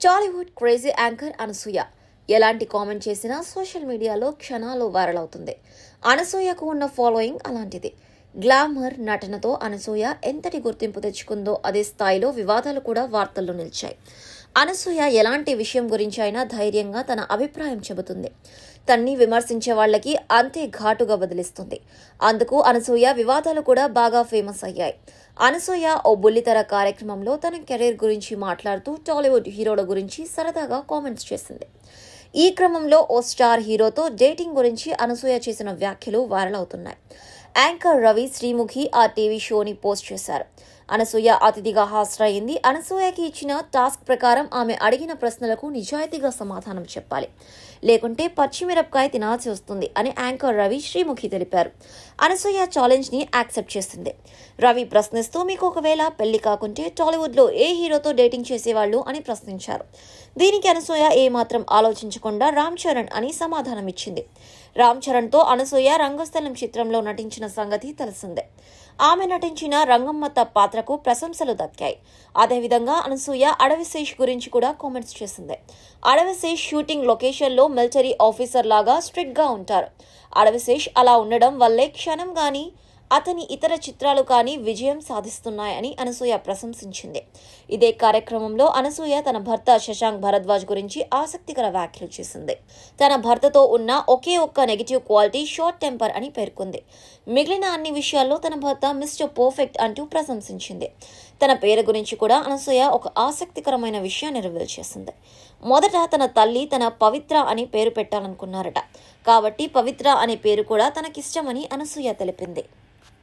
Tollywood crazy anchor Anasuya ఎలాంటి comment చేసినా social మీడియాలో క్షణాల్లో వైరల్ అవుతుంది. అనసూయకు ఉన్న ఫాలోయింగ్ అలాంటిది. గ్లామర్ నటనతో అనసూయ ఎంతటి గుర్తింపు తెచ్చుకుందో అదే స్థాయిలో వివాదాలు కూడా వార్తల్లో నిలిచాయి. అనసూయ ఎలాంటి విషయం గురించి అయినా ధైర్యంగా తన అభిప్రాయం చెబుతుంది. తన్ని విమర్శించే వాళ్లకి అంతే ఘాటుగా బదిలిస్తుంది. అందుకు అనసూయ వివాదాలు కూడా బాగా ఫేమస్ అయ్యాయి. అనసూయ ఓ బుల్లితెర కార్యక్రమంలో తన కెరీర్ గురించి మాట్లాడుతూ టాలీవుడ్ హీరోల గురించి సరదాగా కామెంట్స్ చేసింది. ఈ క్రమంలో ఓ స్టార్ హీరోతో డేటింగ్ గురించి అనసూయ చేసిన వ్యాఖ్యలు వైరల్ అవుతున్నాయి. యాంకర్ రవి శ్రీముఖి ఆ టీవీ షోని పోస్ట్ చేశారు. అనసూయ అతిథిగా హాజరయ్యింది. అనసూయకి ఇచ్చిన టాస్క్ ప్రకారం ఆమె అడిగిన ప్రశ్నలకు నిజాయితీగా సమాధానం చెప్పాలి, లేకుంటే పచ్చిమిరపకాయ తినాల్సి వస్తుంది అని యాంకర్ రవి శ్రీముఖి తెలిపారు. అనసూయ ఛాలెంజ్ ని యాక్సెప్ట్ చేసింది. రవి ప్రశ్నిస్తూ, మీకు ఒకవేళ పెళ్లి కాకుంటే టాలీవుడ్ లో ఏ హీరోతో డేటింగ్ చేసేవాళ్ళు అని ప్రశ్నించారు. దీనికి అనసూయ ఏమాత్రం ఆలోచించకుండా రామ్ చరణ్ అని సమాధానం ఇచ్చింది. రామ్ చరణ్ తో అనసూయ రంగస్థలం చిత్రంలో నటించిన సంగతి తెలిసిందే. ఆమె నటించిన రంగమ్మత్త పాత్రకు ప్రశంసలు దక్కాయి. అదేవిధంగా అనసూయ అడవిశేష్ గురించి కూడా కామెంట్స్ చేసింది. అడవిశేష్ షూటింగ్ లొకేషన్ లో మిలిటరీ ఆఫీసర్ లాగా స్ట్రిక్ట్ గా ఉంటారు. అడవిశేష్ అలా ఉండడం వల్లే క్షణం గాని అతని ఇతర చిత్రాలు కానీ విజయం సాధిస్తున్నాయని అనసూయ ప్రశంసించింది. ఇదే కార్యక్రమంలో అనసూయ తన భర్త శశాంక్ భరద్వాజ్ గురించి ఆసక్తికర వ్యాఖ్యలు చేసింది. తన భర్తతో ఉన్న ఒకే ఒక్క నెగిటివ్ క్వాలిటీ షార్ట్ టెంపర్ అని పేర్కొంది. మిగిలిన అన్ని విషయాల్లో తన భర్త మిస్టర్ పర్ఫెక్ట్ అంటూ ప్రశంసించింది. తన పేరు గురించి కూడా అనసూయ ఒక ఆసక్తికరమైన విషయాన్ని రివీల్ చేసింది. మొదట తన తల్లి తన పవిత్ర అని పేరు పెట్టాలనుకున్నారట. కాబట్టి పవిత్ర అనే పేరు కూడా తనకిష్టమని అనసూయ తెలిపింది.